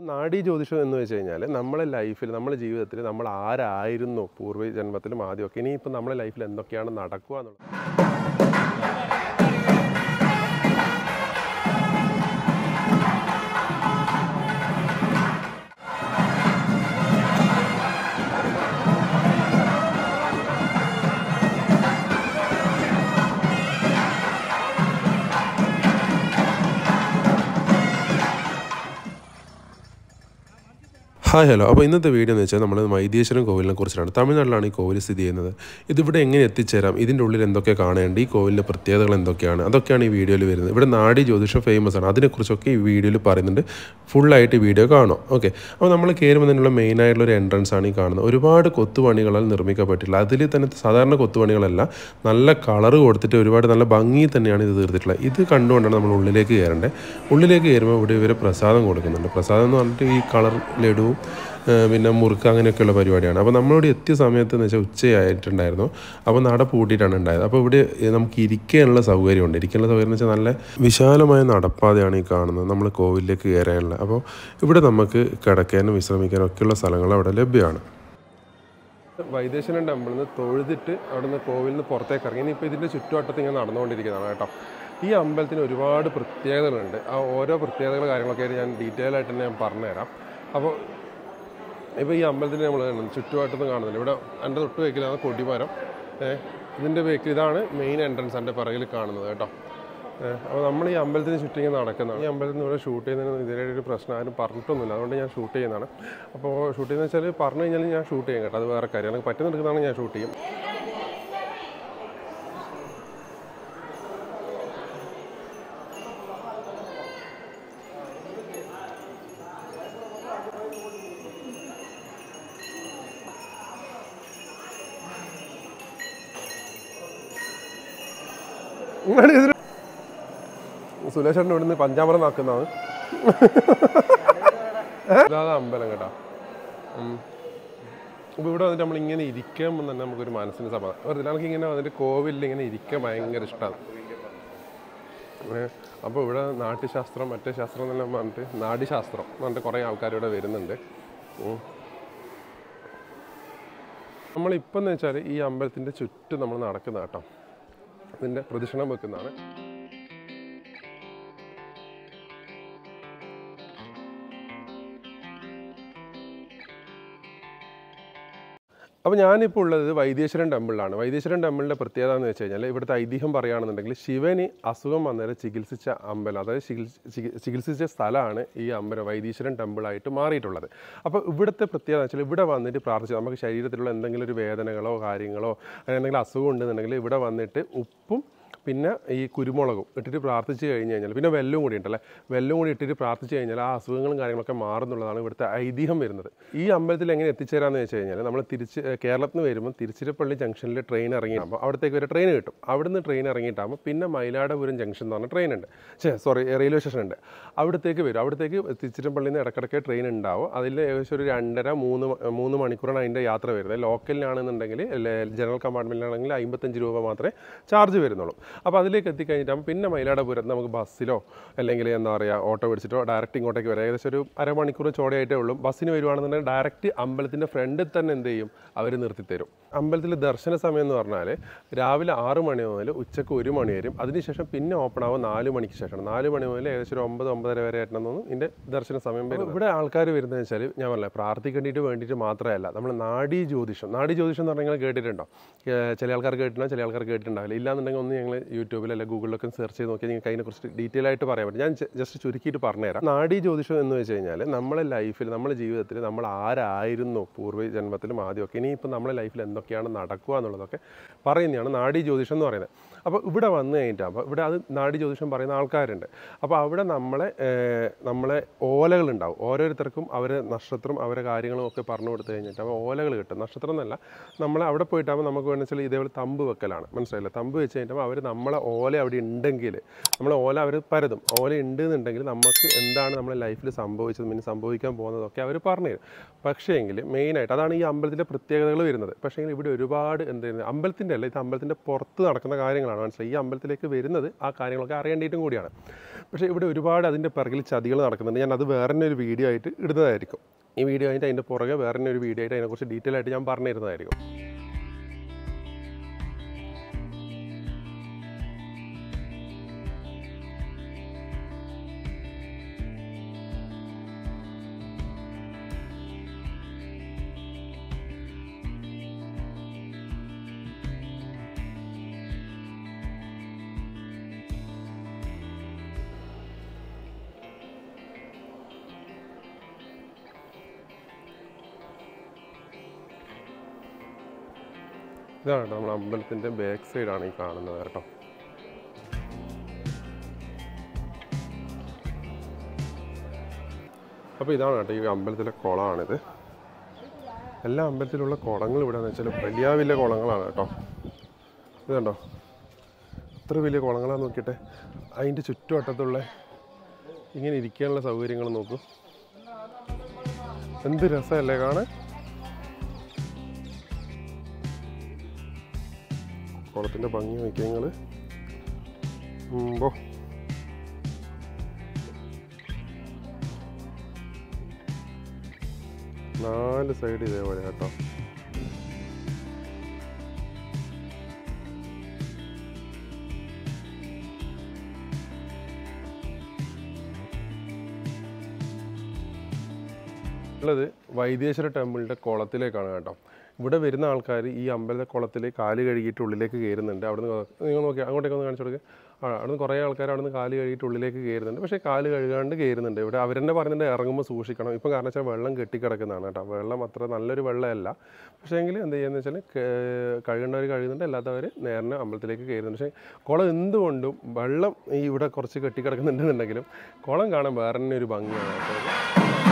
നാഡീ ജ്യോതിഷം എന്ന് വെച്ച് കഴിഞ്ഞാൽ നമ്മളെ ലൈഫിൽ നമ്മുടെ ജീവിതത്തിൽ നമ്മൾ ആരായിരുന്നു പൂർവ്വ ജന്മത്തിലും ആദ്യമൊക്കെ ഇനിയിപ്പോൾ നമ്മുടെ ലൈഫിൽ എന്തൊക്കെയാണ് നടക്കുക എന്നുള്ളത്. Hi hello. അപ്പോൾ ഇന്നത്തെ വീഡിയോ എന്ന് വെച്ചാൽ നമ്മൾ വൈദ്യേശ്വരം കോവിലിനെ കുറിച്ചാണ്. തമിഴ്നാട്ടിലാണ് ഈ കോവിൽ സ്ഥിതി ചെയ്യുന്നത്. ഇതിവിടെ എങ്ങനെ എത്തിച്ചേരാം, ഇതിൻ്റെ ഉള്ളിൽ എന്തൊക്കെ കാണേണ്ട, ഈ കോവിലിൻ്റെ പ്രത്യേകതകൾ എന്തൊക്കെയാണ്, അതൊക്കെയാണ് ഈ വീഡിയോയിൽ വരുന്നത്. ഇവിടെ നാഡീ ജ്യോതിഷം ഫേമസ് ആണ്, അതിനെക്കുറിച്ചൊക്കെ ഈ വീഡിയോയിൽ പറയുന്നുണ്ട്. ഫുള്ളായിട്ട് വീഡിയോ കാണും. ഓക്കെ, അപ്പോൾ നമ്മൾ കയറുമ്പോൾ തന്നെയുള്ള മെയിനായിട്ടുള്ളൊരു എൻട്രൻസ് ആണ് ഈ കാണുന്നത്. ഒരുപാട് കൊത്തുപണികളാൽ നിർമ്മിക്കപ്പെട്ടിട്ടുള്ളത്. അതിൽ തന്നെ സാധാരണ കൊത്തുപണികളല്ല, നല്ല കളറ് കൊടുത്തിട്ട് ഒരുപാട് നല്ല ഭംഗി തന്നെയാണ് ഇത് തീർത്തിട്ടുള്ളത്. ഇത് കണ്ടുകൊണ്ടാണ് നമ്മൾ ഉള്ളിലേക്ക് കയറേണ്ടത്. ഉള്ളിലേക്ക് കയറുമ്പോൾ ഇവിടെ ഇവർ പ്രസാദം കൊടുക്കുന്നുണ്ട്. പ്രസാദം എന്ന് പറഞ്ഞിട്ട് ഈ കളർ ലഡുവും പിന്നെ മുറുക്ക് അങ്ങനെയൊക്കെയുള്ള പരിപാടിയാണ്. അപ്പോൾ നമ്മളിവിടെ എത്തിയ സമയത്ത് എന്ന് വെച്ചാൽ ഉച്ചയായിട്ടുണ്ടായിരുന്നു. അപ്പോൾ നട പൂട്ടിയിട്ടാണ് ഉണ്ടായത്. അപ്പോൾ ഇവിടെ നമുക്ക് ഇരിക്കാനുള്ള സൗകര്യമുണ്ട്. ഇരിക്കാനുള്ള സൗകര്യം എന്ന് വെച്ചാൽ നല്ല വിശാലമായ നടപ്പാതയാണ് ഈ കാണുന്നത്, നമ്മൾ കോവിലിലേക്ക് കയറാനുള്ള. അപ്പോൾ ഇവിടെ നമുക്ക് കിടക്കാനും വിശ്രമിക്കാനും ഒക്കെയുള്ള സ്ഥലങ്ങൾ അവിടെ ലഭ്യമാണ്. വൈദ്യേശ്വരൻ ടെമ്പിളിൽ നിന്ന് തൊഴുതിട്ട് അവിടെ നിന്ന് കോവിലിൽ നിന്ന് പുറത്തേക്ക് ഇറങ്ങി ഇനിയിപ്പോൾ ഇതിൻ്റെ ചുറ്റുവട്ടത്ത് ഇങ്ങനെ നടന്നുകൊണ്ടിരിക്കുന്നതാണ് കേട്ടോ. ഈ അമ്പലത്തിന് ഒരുപാട് പ്രത്യേകതകളുണ്ട്. ആ ഓരോ പ്രത്യേകതകൾ കാര്യങ്ങളൊക്കെ ആയിട്ട് ഞാൻ ഡീറ്റെയിൽ ആയിട്ട് തന്നെ ഞാൻ പറഞ്ഞുതരാം. അപ്പോൾ ഇപ്പോൾ ഈ അമ്പലത്തിന് നമ്മൾ ചുറ്റുവട്ടത്ത് കാണുന്നില്ല. ഇവിടെ എൻ്റെ തൊട്ട് ബേക്കിലാണ് കൊടിമരം. ഇതിൻ്റെ ബേക്കിൽ ഇതാണ് മെയിൻ എൻട്രൻസ് എൻ്റെ പിറകിൽ കാണുന്നത് കേട്ടോ. അപ്പോൾ നമ്മൾ ഈ അമ്പലത്തിന് ചുറ്റിങ്ങനെ നടക്കുന്നതാണ്. ഈ അമ്പലത്തിൽ നിന്ന് ഇവിടെ ഷൂട്ട് ചെയ്യുന്നതിന് ഇതിനായിട്ടൊരു പ്രശ്നം ആരും പറഞ്ഞിട്ടൊന്നുമില്ല, അതുകൊണ്ട് ഞാൻ ഷൂട്ട് ചെയ്യുന്നതാണ്. അപ്പോൾ ഷൂട്ട് ചെയ്യുന്നത് വെച്ചാൽ പറഞ്ഞു കഴിഞ്ഞാൽ ഞാൻ ഷൂട്ട് ചെയ്യും കേട്ടോ, അത് വേറെ കാര്യം. എനിക്ക് പറ്റുന്നെടുക്കുന്നതാണ് ഞാൻ ഷൂട്ട് ചെയ്യും. സുലേഷേട്ടൻ ഇവിടുന്ന് പഞ്ചാമരം നാക്കുന്നതാണ്. ഇതാണ് അമ്പലം കേട്ടോ. അപ്പോൾ ഇവിടെ വന്നിട്ട് നമ്മളിങ്ങനെ ഇരിക്കുമ്പോൾ തന്നെ നമുക്കൊരു മനസ്സിന് സമാധാനം. വെറുതെ നമുക്കിങ്ങനെ വന്നിട്ട് കോവിലിൽ ഇങ്ങനെ ഇരിക്കാൻ ഭയങ്കര ഇഷ്ടമാണ്. അപ്പോൾ ഇവിടെ നാട്യശാസ്ത്രം മറ്റേ ശാസ്ത്രം എന്നെല്ലാം പറഞ്ഞിട്ട് നാഡീശാസ്ത്രം എന്ന് പറഞ്ഞിട്ട് കുറേ ആൾക്കാർ ഇവിടെ വരുന്നുണ്ട്. നമ്മളിപ്പോൾ എന്ന് വെച്ചാൽ ഈ അമ്പലത്തിൻ്റെ ചുറ്റും നമ്മൾ നടക്കുന്ന കേട്ടോ, ഇതിൻ്റെ പ്രദക്ഷിണം വെക്കുന്നതാണ്. അപ്പോൾ ഞാനിപ്പോൾ ഉള്ളത് വൈദ്യേശ്വരൻ ടെമ്പിളിലാണ്. വൈദ്യേശ്വരൻ ടെമ്പിളിൻ്റെ പ്രത്യേകത എന്ന് വെച്ച് കഴിഞ്ഞാൽ ഇവിടുത്തെ ഐതിഹ്യം പറയുകയാണെന്നുണ്ടെങ്കിൽ ശിവന് അസുഖം വന്നേരം ചികിത്സിച്ച അമ്പലം, അതായത് ചികിത്സിച്ച സ്ഥലമാണ് ഈ അമ്പലം വൈദ്യേശ്വരൻ ടെമ്പിളായിട്ട് മാറിയിട്ടുള്ളത്. അപ്പോൾ ഇവിടുത്തെ പ്രത്യേകത എന്ന് വെച്ചാൽ ഇവിടെ വന്നിട്ട് പ്രാർത്ഥിച്ചു നമുക്ക് ശരീരത്തിലുള്ള എന്തെങ്കിലും ഒരു വേദനകളോ കാര്യങ്ങളോ എന്തെങ്കിലും അസുഖം ഉണ്ടെന്നുണ്ടെങ്കിൽ ഇവിടെ വന്നിട്ട് ഉപ്പും പിന്നെ ഈ കുരുമുളകും ഇട്ടിട്ട് പ്രാർത്ഥിച്ച് കഴിഞ്ഞ് കഴിഞ്ഞാൽ, പിന്നെ വെല്ലവും കൂടി ഉണ്ടല്ലേ, വെല്ലവും കൂടി ഇട്ടിട്ട് പ്രാർത്ഥിച്ച് കഴിഞ്ഞാൽ ആ അസുഖങ്ങളും കാര്യങ്ങളൊക്കെ മാറുന്നുള്ളതാണ് ഇവിടുത്തെ ഐതിഹ്യം വരുന്നത്. ഈ അമ്പലത്തിൽ എങ്ങനെ എത്തിച്ചേരാമെന്ന് വെച്ച് കഴിഞ്ഞാൽ നമ്മൾ കേരളത്തിൽ നിന്ന് വരുമ്പോൾ തിരുച്ചിറപ്പള്ളി ജംഗ്ഷനിൽ ട്രെയിൻ ഇറങ്ങിയാകുമ്പോൾ അവിടത്തേക്ക് ഒരു ട്രെയിൻ കിട്ടും. അവിടുന്ന് ട്രെയിൻ ഇറങ്ങിയിട്ടാകുമ്പോൾ പിന്നെ മയിലാടപുരം ജംഗ്ഷൻ എന്ന് പറഞ്ഞ ട്രെയിൻ ഉണ്ട്, റെയിൽവേ സ്റ്റേഷൻ ഉണ്ട്, അവിടത്തേക്ക് വരും. അവിടത്തേക്ക് തിരുച്ചിറപ്പള്ളിയിൽ നിന്ന് ഇടയ്ക്കിടയ്ക്ക് ട്രെയിൻ ഉണ്ടാവും. അതിൽ ഏകദേശം ഒരു 2.5-3 മണിക്കൂറാണ് അതിൻ്റെ യാത്ര വരുന്നത്. ലോക്കലിനാണെന്നുണ്ടെങ്കിൽ ജനറൽ കമ്പാർട്ട്മെൻറ്റിലാണെങ്കിൽ 55 രൂപ മാത്രമേ ചാർജ് വരുന്നുള്ളൂ. അപ്പോൾ അതിലേക്ക് എത്തിക്കഴിഞ്ഞിട്ടാകുമ്പോൾ പിന്നെ മയിലാടപുരത്ത് നമുക്ക് ബസ്സിലോ അല്ലെങ്കിൽ എന്താ പറയുക ഓട്ടോ പിടിച്ചിട്ടോ ഡയറക്റ്റ് ഇങ്ങോട്ടേക്ക് വരാം. ഏകദേശം ഒരു അരമണിക്കൂർ ചോടയായിട്ടേ ഉള്ളൂ. ബസ്സിന് വരുവാണെന്നുണ്ടെങ്കിൽ ഡയറക്റ്റ് അമ്പലത്തിൻ്റെ ഫ്രണ്ടിൽ തന്നെ എന്ത് ചെയ്യും, അവർ നിർത്തിത്തരും. അമ്പലത്തിൽ ദർശന സമയം എന്ന് പറഞ്ഞാൽ രാവിലെ 6 മണി മുതൽ ഉച്ചയ്ക്ക് 1 മണി വരും. അതിനുശേഷം പിന്നെ ഓപ്പൺ ആവും 4 മണിക്ക് ശേഷം. 4 മണി മുതൽ ഏകദേശം ഒരു 9-9:30 വരെ ആയിട്ടാണ് തോന്നുന്നു ഇതിൻ്റെ ദർശന സമയം വരും. ഇവിടെ ആൾക്കാർ വരുന്നതെന്ന് വെച്ചാൽ ഞാൻ പറഞ്ഞില്ല, പ്രാർത്ഥിക്കേണ്ടിയിട്ട് വേണ്ടിയിട്ട് മാത്രമല്ല, നമ്മൾ നാഡീ ജ്യോതിഷം എന്ന് പറഞ്ഞാൽ കേട്ടിട്ടുണ്ടോ? ചില ആൾക്കാർ കേട്ടിട്ടുണ്ടോ, ചില ആൾക്കാർ കേട്ടിട്ടുണ്ടാവില്ല. ഇല്ലാന്നുണ്ടെങ്കിൽ ഒന്ന് ഞങ്ങൾ യൂട്യൂബിൽ അല്ലെങ്കിൽ ഗൂഗിളിലൊക്കെ സെർച്ച് ചെയ്ത് നോക്കിയാൽ നിങ്ങൾക്ക് അതിനെക്കുറിച്ച് ഡീറ്റെയിൽ ആയിട്ട് പറയാൻ പറ്റും. ഞാൻ ജസ്റ്റ് ചുരുക്കിയിട്ട് പറഞ്ഞുതരാം. നാഡീ ജ്യോതിഷം എന്ന് വെച്ച് കഴിഞ്ഞാൽ നമ്മളെ ലൈഫിൽ നമ്മുടെ ജീവിതത്തിൽ നമ്മൾ ആരായിരുന്നു പൂർവ്വ ജന്മത്തിലും ആദ്യമൊക്കെ ഇനിയിപ്പോൾ നമ്മുടെ ലൈഫിൽ എന്തൊക്കെയാണ് നടക്കുക എന്നുള്ളതൊക്കെ പറയുന്നതാണ് നാഡീ ജ്യോതിഷം എന്ന് പറയുന്നത്. അപ്പോൾ ഇവിടെ വന്നു കഴിഞ്ഞിട്ടാകുമ്പോൾ ഇവിടെ അത് നാഡീ ജ്യോതിഷം പറയുന്ന ആൾക്കാരുണ്ട്. അപ്പോൾ അവിടെ നമ്മളെ ഓലകളുണ്ടാവും. ഓരോരുത്തർക്കും അവരെ നക്ഷത്രം അവരെ കാര്യങ്ങളും ഒക്കെ പറഞ്ഞു കൊടുത്തു കഴിഞ്ഞിട്ട് അപ്പോൾ ഓലകൾ കിട്ടും. നക്ഷത്രം എന്നല്ല, നമ്മൾ അവിടെ പോയിട്ടാകുമ്പോൾ നമുക്ക് വേണമെന്ന് വെച്ചാൽ ഇതേപോലെ തമ്പ് വെക്കലാണ്, മനസ്സിലായില്ല? തമ്പ് വെച്ച് കഴിഞ്ഞിട്ട് അവർ നമ്മളെ ഓല അവിടെ ഉണ്ടെങ്കിൽ നമ്മളെ ഓല അവർ പരതും. ഓല ഉണ്ട് എന്നുണ്ടെങ്കിൽ നമുക്ക് എന്താണ് നമ്മുടെ ലൈഫിൽ സംഭവിച്ചതും പിന്നെ സംഭവിക്കാൻ പോകുന്നതൊക്കെ അവർ പറഞ്ഞു തരും. പക്ഷേ എങ്കിൽ മെയിനായിട്ട് അതാണ് ഈ അമ്പലത്തിൻ്റെ പ്രത്യേകതകൾ വരുന്നത്. പക്ഷേ എങ്കിൽ ഇവിടെ ഒരുപാട് എന്തായിരുന്നു അമ്പലത്തിൻ്റെ അല്ല, ഇത് അമ്പലത്തിൻ്റെ പുറത്ത് നടക്കുന്ന കാര്യങ്ങളാണ്. കാണാൻ മനസ്സിലായി. ഈ അമ്പലത്തിലേക്ക് വരുന്നത് ആ കാര്യങ്ങളൊക്കെ അറിയേണ്ടിയിട്ടും കൂടിയാണ്. പക്ഷേ ഇവിടെ ഒരുപാട് അതിൻ്റെ പിറകിൽ ചതികൾ നടക്കുന്നുണ്ട്. ഞാൻ അത് വേറെ ഒരു വീഡിയോ ആയിട്ട് ഇടുന്നതായിരിക്കും. ഈ വീഡിയോ ആയിട്ട് അതിൻ്റെ പുറകെ വേറെ ഒരു വീഡിയോ ആയിട്ട് അതിനെക്കുറിച്ച് ഡീറ്റെയിൽ ആയിട്ട് ഞാൻ പറഞ്ഞു തരുന്നതായിരിക്കും. ഇതാണ് നമ്മുടെ അമ്പലത്തിൻ്റെ ബാക്ക് സൈഡാണ് ഈ കാണുന്നത് കേട്ടോ. അപ്പോൾ ഇതാണ് കേട്ടോ ഈ അമ്പലത്തിലെ കുളമാണിത്. എല്ലാ അമ്പലത്തിലുള്ള കുളങ്ങൾ ഇവിടെ എന്ന് വെച്ചാൽ വലിയ വലിയ കുളങ്ങളാണ് കേട്ടോ. ഇത് കണ്ടോ, എത്ര വലിയ കുളങ്ങളാന്ന് നോക്കിയിട്ട്. അതിൻ്റെ ചുറ്റുവട്ടത്തുള്ള ഇങ്ങനെ ഇരിക്കാനുള്ള സൗകര്യങ്ങൾ നോക്കൂ, എന്ത് രസമല്ലേ കാണാൻ. കുളത്തിൻ്റെ ഭംഗി നോക്കിയാൽ നിങ്ങൾ. മുമ്പോ 4 സൈഡ് ഇതേപോലെ കേട്ടോ. ഉള്ളത് വൈദ്യേശ്വര ടെമ്പിളിൻ്റെ കുളത്തിലേക്കാണ് കേട്ടോ. ഇവിടെ വരുന്ന ആൾക്കാർ ഈ അമ്പലത്തെ കുളത്തിൽ കാല് കഴുകിയിട്ട് ഉള്ളിലേക്ക് കയറുന്നുണ്ട്. അവിടുന്ന് നിങ്ങൾ നോക്കി അങ്ങോട്ടേക്ക് ഒന്ന് കാണിച്ചു കൊടുക്കുക. അവിടുന്ന് കുറേ ആൾക്കാർ അവിടുന്ന് കാല് കഴുകിയിട്ട് ഉള്ളിലേക്ക് കയറുന്നുണ്ട്. പക്ഷേ കാല് കഴുകാണ്ട് കയറുന്നുണ്ട്. ഇവിടെ അവരെന്നെ പറയുന്നുണ്ട് ഇറങ്ങുമ്പോൾ സൂക്ഷിക്കണം. ഇപ്പം കാരണം വെച്ചാൽ വെള്ളം കെട്ടിക്കിടക്കുന്നതാണ് കേട്ടോ. വെള്ളം അത്ര നല്ലൊരു വെള്ളമല്ല. പക്ഷേ എങ്കിൽ എന്ത് ചെയ്യുന്നത് വെച്ചാൽ കഴുകേണ്ടവർ കഴുകുന്നുണ്ട്, അല്ലാത്തവർ നേരെ അമ്പലത്തിലേക്ക് കയറുന്നുണ്ട്. പക്ഷേ കുളം എന്തുകൊണ്ടും വെള്ളം ഈ ഇവിടെ കുറച്ച് കെട്ടിക്കിടക്കുന്നുണ്ടെന്നുണ്ടെങ്കിലും കുളം കാണാൻ വേറെ തന്നെ ഒരു ഭംഗിയാണ് കേട്ടോ.